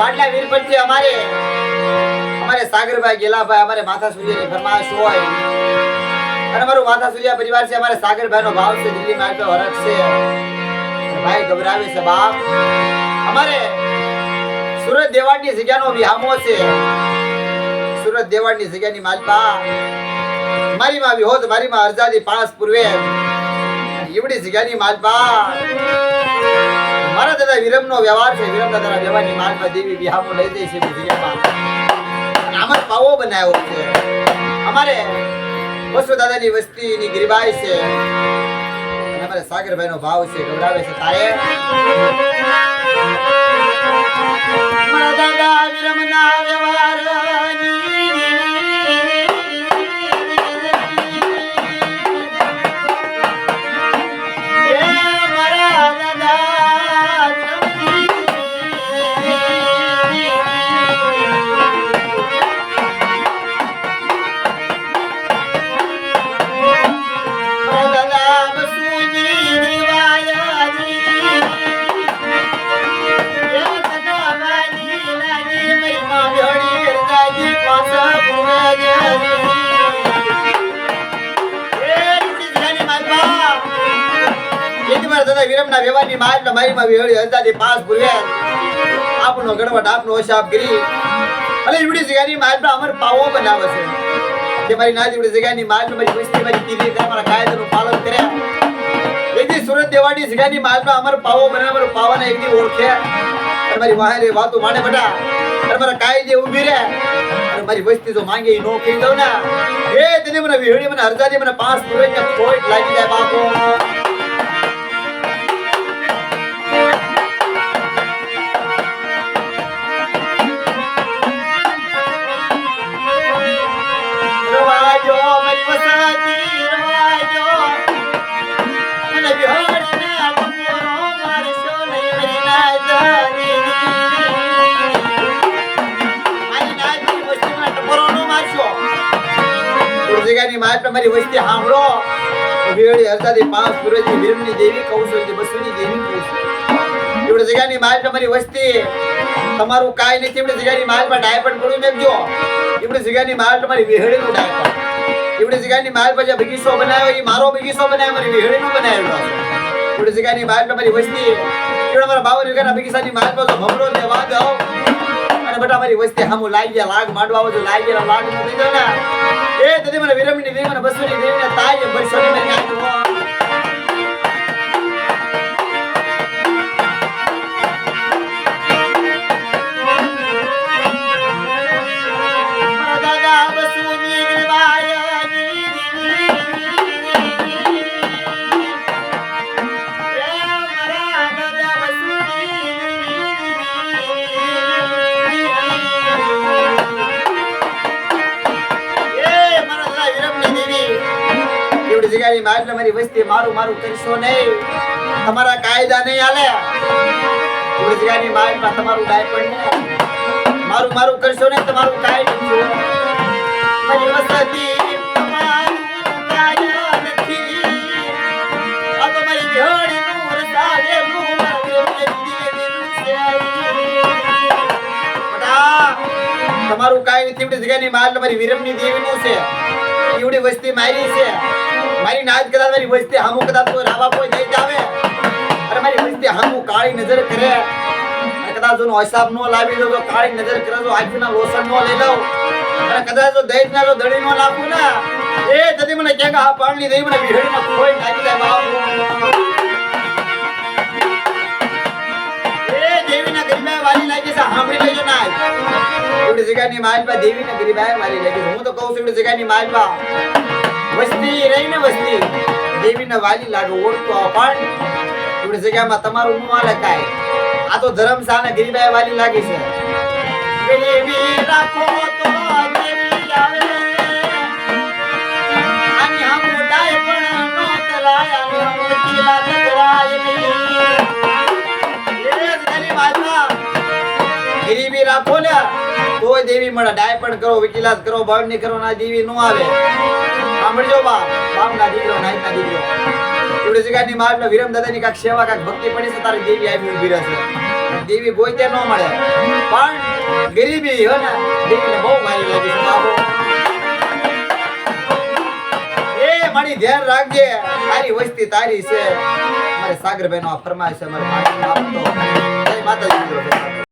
બાટલા વીર પછી અમારે સાગરભાઈ ગેલાભાઈ અમારે માથા સૂર્યની ફરમાઈશ હોય અને અમારું માથા સૂર્ય પરિવાર છે અમારે સાગરભાઈનો ભાવ છે દિલ્હીમાં આટલો હરખ છે ભાઈ ગભરાવે છે બાપ અમારે સુરત દેવાડની જગ્યાનો વિહામો છે સુરત દેવાડની જગ્યાની માલપા મારી માં વિહોત મારી માં અરજાદી પાસ પૂર્વે એવડી જગ્યાની માલપા મારા દાદા વિરમનો વ્યવહાર છે વિરમ દાદાના વ્યવહારની માલપા દેવી વિહામો લઈ જઈ છે જગ્યામાં આમાં પાવો બનાવ્યો છે અમારે વસુ દાદાની વસ્તીની ગરીબાઈ છે અને અમારે સાગરભાઈનો ભાવ છે ગભરાવે છે તારે મારા દાદા વિરમના વ્યવહારની વિરમના વ્યવહારની માલ મારી માં વિહળી હજાદી પાસ પૂર્વે આપનો ગણવટ આપનો ઓશાપ ગરી અલે ઈવડી જગ્યાની માલ પર અમર પાવો બનાવે છે કે મારી નાજ ઈવડી જગ્યાની માલ મારી વસ્તી મારી કીધી કે અમારા કાયદાનું પાલન કર્યા એથી સુરત દેવાડી જગ્યાની માલ પર અમર પાવો બનાવે અમર પાવાને એકદી ઓળખે અને મારી વાહરે વાતો માને બટા અને મારા કાયદે ઊભી રહે અને મારી વસ્તી જો માંગે ઈ નો કહી દઉં ને એ તને મને વિહળી મને હજાદી મને પાસ પૂર્વે કે કોઈ લાગી જાય બાપો મારી વસ્તી સાંભળો વેળી હરદાદી પાંચ પુરજી વીરમની દેવી કૌશલ્ય બસુની દેવી કૌશલ્ય એવડે જગ્યાની માલ તમારી વસ્તી તમારું કાઈ નથી એવડે જગ્યાની માલ પર ડાયપટ પડું મેકજો એવડે જગ્યાની માલ તમારી વેહળીનું ડાયપટ એવડે જગ્યાની માલ પર જે બગીચો બનાવ્યો એ મારો બગીચો બનાવ્યો મારી વેહળીનું બનાવેલો એવડે જગ્યાની માલ તમારી વસ્તી એવડે મારા બાવન વીઘાના બગીચાની માલ પર ભમરો દેવા દો અને બટા મારી વસ્તી હામુ લાગી ગયા લાગ માંડવા જો લાગી ગયા લાગ નો થઈ દો ને એ તને મને વિરમની દેવી મને બસુની દેવી ને તાય બરસોની મને નાખો જગ્યાની માલ મારી વસ્તી મારું મારું કરશો નહીં તમારા કાયદા નહીં હાલે એવી જગ્યાની માલ માં તમારું ડાયપણ નહીં મારું મારું કરશો નહીં તમારું કાય નથી મારી વસ્તી તમારું કાય નથી આ તો મારી ઘડી નું રસાલે નું તમારું કાય નથી એવી જગ્યાની માલ મારી વિરમની દેવી નું છે એવડી વસ્તી મારી છે મારી નાજ કદાચ મારી વસ્તી હામુ કદાચ કોઈ રાવા કોઈ દઈ જાવે અને મારી વસ્તી હામુ કાળી નજર કરે અને કદાચ જો હિસાબ નો લાવી દો તો કાળી નજર કરે તો આખીના લોસન નો લઈ લઉં અને કદાચ જો દઈ ના જો દડી નો નાખું ને એ તદી મને કે આ પાણી દઈ મને વિહળીમાં કોઈ નાખી દે બાપ એ દેવીના ગરીબાઈ વાલી લાગી છે સાંભળી લેજો ના એવડી જગ્યાની માલપા દેવીના ગરીબાઈ વાલી લાગી હું તો કહું છું એવડી જગ્યાની માલપા વસ્તી રહીને વસ્તી દેવીના વાલી લાગે ઓળખતો પણ એવડી જગ્યામાં તમારું નું હાલે કાય આ તો ધર્મશાળા ગરીબાઈ વાલી લાગી છે ગરીબી રાખો તો દેવી આવે આની હમ ડાય પણ નો તલાયા નો કિલા તકરાય ની એ ગરીબ આત્મા ગરીબી રાખો ને તોય દેવી મળે ડાય પણ કરો વકીલાત કરો ભાવની કરો ના દેવી નો આવે સાંભળજો બાપ બાપના દીકરો નાઈના દીકરો એવડી જગ્યાની માલ વિરમ દાદાની કાક સેવા કાક ભક્તિ પડી છે તારી દેવી આવી ઊભી રહેશે દેવી ગોઈતે ન મળે પણ ગરીબી હે ને દેવીને બહુ ભારી લાગી છે બાપુ એ મારી ધ્યાન રાખજે તારી વસ્તી તારી છે મારે સાગરભાઈ નો ફરમાઈશ છે મારે માતાજી આપતો જય માતાજી.